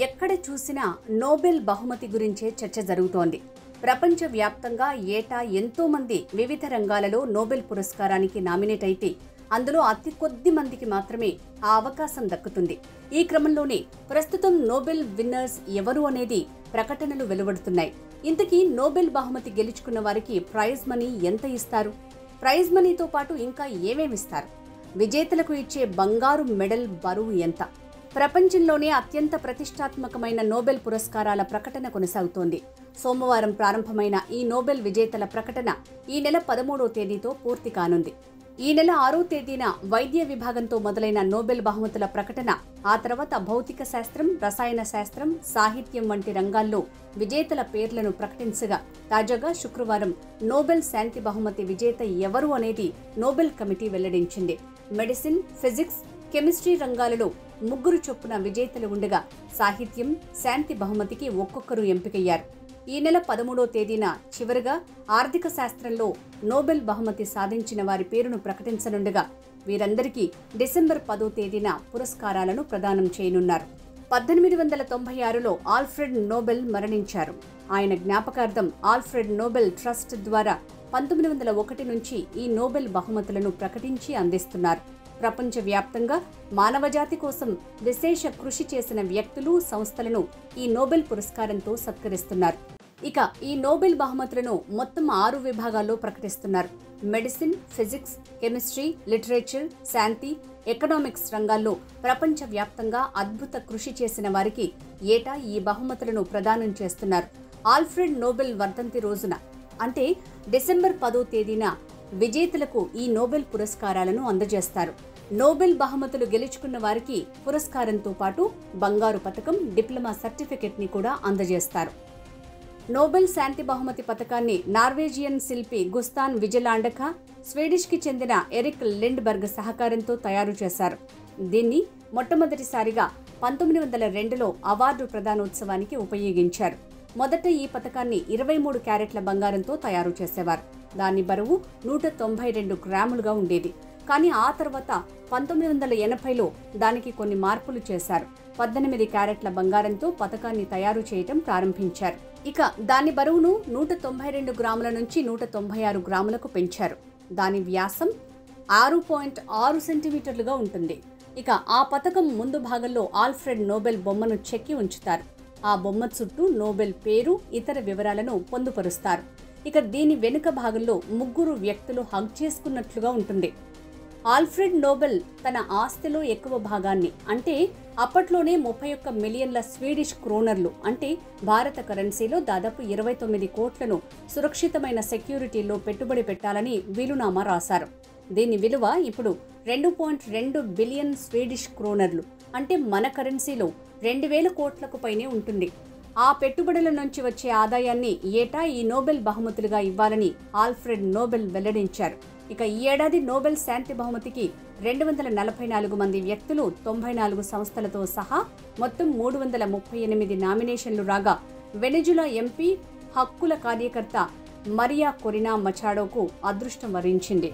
ఎక్కడ చూసినా నోబెల్ బహుమతి గురించే చర్చ జరుగుతోంది. ప్రపంచవ్యాప్తంగా ఏటా ఎంతో మంది వివిధ రంగాలలో నోబెల్ పురస్కారానికి నామినేట్ అయితే అందులో అతి కొద్ది మందికి మాత్రమే ఆ అవకాశం దక్కుతుంది. ఈ క్రమంలోనే ప్రస్తుతం నోబెల్ విన్నర్స్ ఎవరు అనేది ప్రకటనలు వెలువడుతున్నాయి. ఇంతకీ నోబెల్ బహుమతి గెలుచుకున్న వారికి ప్రైజ్ మనీ ఎంత ఇస్తారు? ప్రైజ్ మనీతో పాటు ఇంకా ఏమేమిస్తారు? విజేతలకు ఇచ్చే బంగారు మెడల్ బరువు ఎంత? ప్రపంచంలోనే అత్యంత ప్రతిష్టాత్మకమైన నోబెల్ పురస్కారాల ప్రకటన కొనసాగుతోంది. సోమవారం ప్రారంభమైన ఈ నోబెల్ విజేతల ప్రకటన ఈ నెల 13వ తేదీతో పూర్తి కానుంది. ఈ నెల 6వ తేదీన వైద్య విభాగంతో మొదలైన నోబెల్ బహుమతుల ప్రకటన, ఆ తర్వాత భౌతిక శాస్త్రం, రసాయన శాస్త్రం, సాహిత్యం వంటి రంగాల్లో విజేతల పేర్లను ప్రకటించగా, తాజాగా శుక్రవారం నోబెల్ శాంతి బహుమతి విజేత ఎవరు అనేది నోబెల్ కమిటీ వెల్లడించింది. మెడిసిన్, ఫిజిక్స్, కెమిస్ట్రీ రంగాలలో 3 చొప్పున విజేతలు ఉండగా, సాహిత్యం, శాంతి బహుమతికి ఒక్కొక్కరు ఎంపికయ్యారు. ఈ నెల 13వ తేదీన చివరగా ఆర్థిక శాస్త్రంలో నోబెల్ బహుమతి సాధించిన వారి పేరును ప్రకటించనుండగా, వీరందరికీ డిసెంబర్ 10వ తేదీన పురస్కారాలను ప్రదానం చేయనున్నారు. 1896లో ఆల్ఫ్రెడ్ నోబెల్ మరణించారు. ఆయన జ్ఞాపకార్థం ఆల్ఫ్రెడ్ నోబెల్ ట్రస్ట్ ద్వారా 1901 నుంచి ఈ నోబెల్ బహుమతులను ప్రకటించి అందిస్తున్నారు. ప్రపంచవ్యాప్తంగా మానవజాతి కోసం విశేష కృషి చేసిన వ్యక్తులు, సంస్థలను ఈ నోబెల్ పురస్కారంతో సత్కరిస్తున్నారు. ఇక ఈ నోబెల్ బహుమతులను మొత్తం 6 విభాగాల్లో ప్రకటిస్తున్నారు. మెడిసిన్, ఫిజిక్స్, కెమిస్ట్రీ, లిటరేచర్, శాంతి, ఎకనామిక్స్ రంగాల్లో ప్రపంచవ్యాప్తంగా అద్భుత కృషి చేసిన వారికి ఏటా ఈ బహుమతులను ప్రదానం చేస్తున్నారు. ఆల్ఫ్రెడ్ నోబెల్ వర్ధంతి రోజున, అంటే డిసెంబర్ 10వ తేదీన విజేతలకు ఈ నోబెల్ పురస్కారాలను అందజేస్తారు. నోబెల్ బహుమతులు గెలుచుకున్న వారికి పురస్కారంతో పాటు బంగారు పతకం, డిప్లొమా సర్టిఫికెట్ ని కూడా అందజేస్తారు. నోబెల్ శాంతి బహుమతి పతకాన్ని నార్వేజియన్ శిల్పి గుస్తాన్ విజలాండక, స్వీడిష్ కి చెందిన ఎరిక్ లిండ్బర్గ్ సహకారంతో తయారు చేశారు. దీన్ని మొట్టమొదటిసారిగా 1902లో అవార్డు ప్రదానోత్సవానికి ఉపయోగించారు. మొదట ఈ పతకాన్ని 23 క్యారెట్ల బంగారంతో తయారు చేసేవారు. దాని బరువు 192 గ్రాములుగా ఉండేది. కానీ ఆ తర్వాత 1980లో దానికి కొన్ని మార్పులు చేశారు. 18 క్యారెట్ల బంగారంతో పతకాన్ని తయారు చేయటం ప్రారంభించారు. ఇక దాని బరువును 192 గ్రాముల నుంచి 196 గ్రాములకు పెంచారు. దాని వ్యాసం 6.6 సెంటీమీటర్లుగా ఉంటుంది. ఇక ఆ పతకం ముందు భాగంలో ఆల్ఫ్రెడ్ నోబెల్ బొమ్మను చెక్కి ఉంచుతారు. ఆ బొమ్మ చుట్టూ నోబెల్ పేరు, ఇతర వివరాలను పొందుపరుస్తారు. ఇక దీని వెనుక భాగంలో 3 వ్యక్తులు హగ్ చేసుకున్నట్లుగా ఉంటుంది. ఆల్ఫ్రెడ్ నోబెల్ తన ఆస్తిలో ఎక్కువ భాగాన్ని, అంటే అప్పట్లోనే 31 మిలియన్ల స్వీడిష్ క్రోనర్లు, అంటే భారత కరెన్సీలో దాదాపు 29 కోట్లను సురక్షితమైన సెక్యూరిటీలో పెట్టుబడి పెట్టాలని వీలునామా రాశారు. దీని విలువ ఇప్పుడు 2.2 బిలియన్ స్వీడిష్ క్రోనర్లు, అంటే మన కరెన్సీలో 2000 కోట్లకు పైనే ఉంటుంది. ఆ పెట్టుబడుల నుంచి వచ్చే ఆదాయాన్ని ఏటా ఈ నోబెల్ బహుమతులుగా ఇవ్వాలని ఆల్ఫ్రెడ్ నోబెల్ వెల్లడించారు. ఇక ఈ ఏడాది నోబెల్ శాంతి బహుమతికి 244 మంది వ్యక్తులు, 94 సంస్థలతో సహా మొత్తం 338 నామినేషన్లు రాగా, వెనెజులా ఎంపీ, హక్కుల కార్యకర్త మరియా కొరినా మచాడోకు అదృష్టం వరించింది.